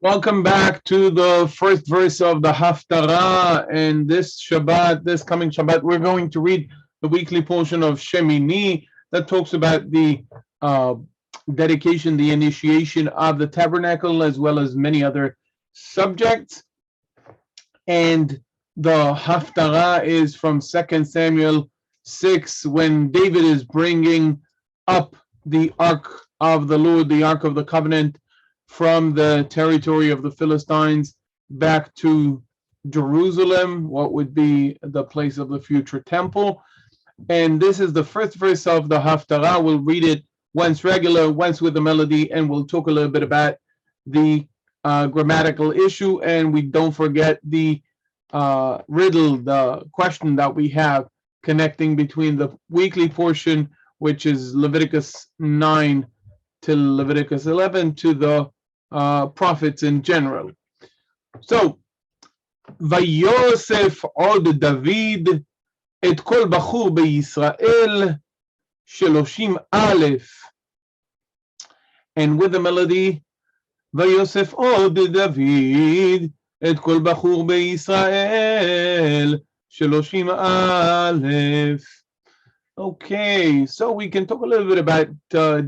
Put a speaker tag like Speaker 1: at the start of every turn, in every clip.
Speaker 1: Welcome back to the first verse of the Haftara. And this Shabbat, this coming Shabbat, we're going to read the weekly portion of Shemini that talks about the uh, dedication, the initiation of the tabernacle, as well as many other subjects. And the Haftara is from 2 Samuel 6, when David is bringing up the Ark of the Lord, the Ark of the Covenant, from the territory of the Philistines back to Jerusalem, what would be the place of the future temple. And this is the first verse of the Haftarah. We'll read it once regular, once with the melody, and we'll talk a little bit about the grammatical issue. And we don't forget the riddle, the question that we have connecting between the weekly portion, which is Leviticus 9 till Leviticus 11, to the prophets in general. So, ויוסף עוד דוד את כל בחור בישראל 30 א', and with the melody, ויוסף עוד דוד את כל בחור בישראל 30 א'. Okay, so we can talk a little bit about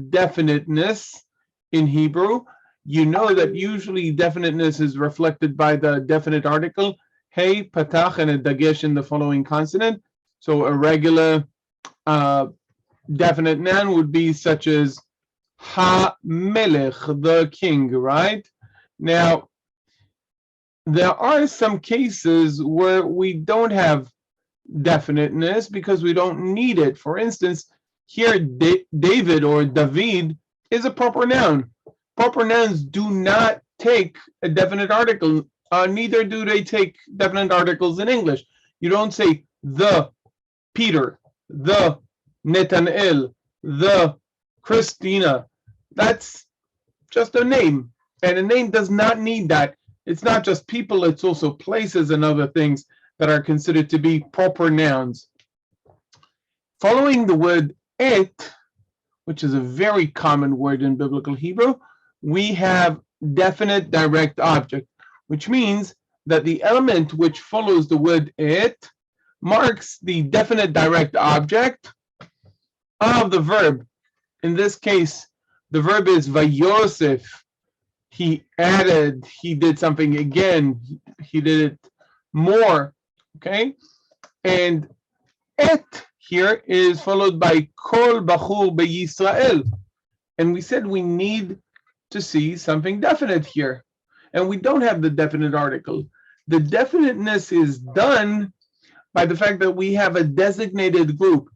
Speaker 1: definiteness in Hebrew. You know that usually definiteness is reflected by the definite article, hey, patach, and a dagesh in the following consonant. So a regular definite noun would be such as ha-melech, the king, right? Now, there are some cases where we don't have definiteness because we don't need it. For instance, here David or David is a proper noun. Proper nouns do not take a definite article. Neither do they take definite articles in English. You don't say the Peter, the Nathanael, the Christina. That's just a name. And a name does not need that. It's not just people, it's also places and other things that are considered to be proper nouns. Following the word et, which is a very common word in biblical Hebrew, we have definite direct object, which means that the element which follows the word et marks the definite direct object of the verb. In this case, the verb is vayosef. He added, he did something again, he did it more, okay? And et here is followed by kol bachur beYisrael. And we said we need to see something definite here. And we don't have the definite article. The definiteness is done by the fact that we have a designated group.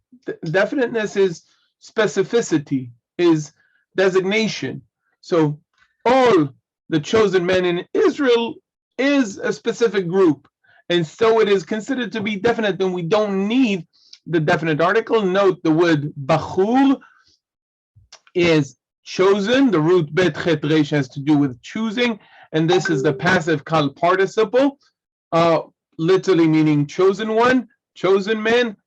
Speaker 1: Definiteness is specificity, is designation. So all the chosen men in Israel is a specific group. And so it is considered to be definite, and we don't need the definite article. Note the word bachur is chosen. The root bet chet resh has to do with choosing, and this is the passive kal participle, literally meaning chosen one, chosen man.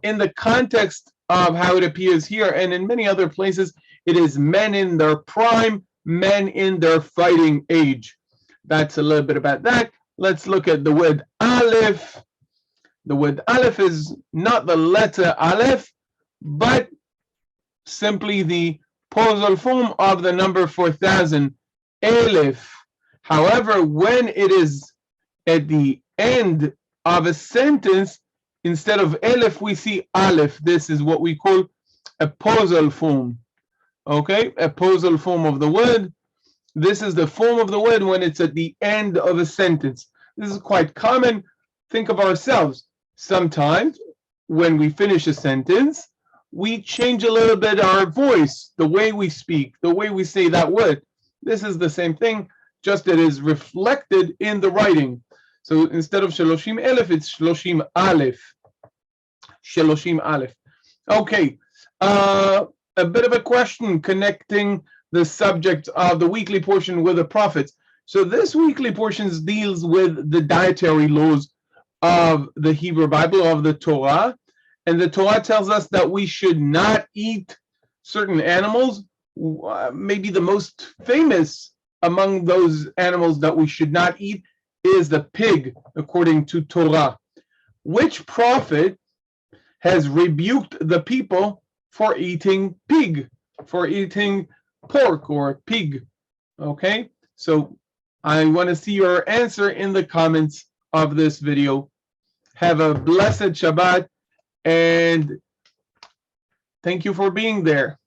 Speaker 1: In the context of how it appears here and in many other places, it is men in their prime, men in their fighting age. That's a little bit about that. Let's look at the word aleph. The word aleph is not the letter aleph, but simply the posal form of the number 4,000, aleph. However, when it is at the end of a sentence, instead of aleph, we see aleph. This is what we call a posal form. Okay, a posal form of the word. This is the form of the word when it's at the end of a sentence. This is quite common. Think of ourselves. Sometimes when we finish a sentence, we change a little bit our voice, the way we speak, the way we say that word. This is the same thing, just it is reflected in the writing. So instead of Shloshim Aleph, it's Shloshim Aleph. Shloshim Aleph. Okay, a bit of a question connecting the subject of the weekly portion with the prophets. So this weekly portion deals with the dietary laws of the Hebrew Bible, of the Torah. And the Torah tells us that we should not eat certain animals. Maybe the most famous among those animals that we should not eat is the pig, according to Torah. Which prophet has rebuked the people for eating pig, for eating pork or pig? Okay, so I want to see your answer in the comments of this video. Have a blessed Shabbat, and thank you for being there.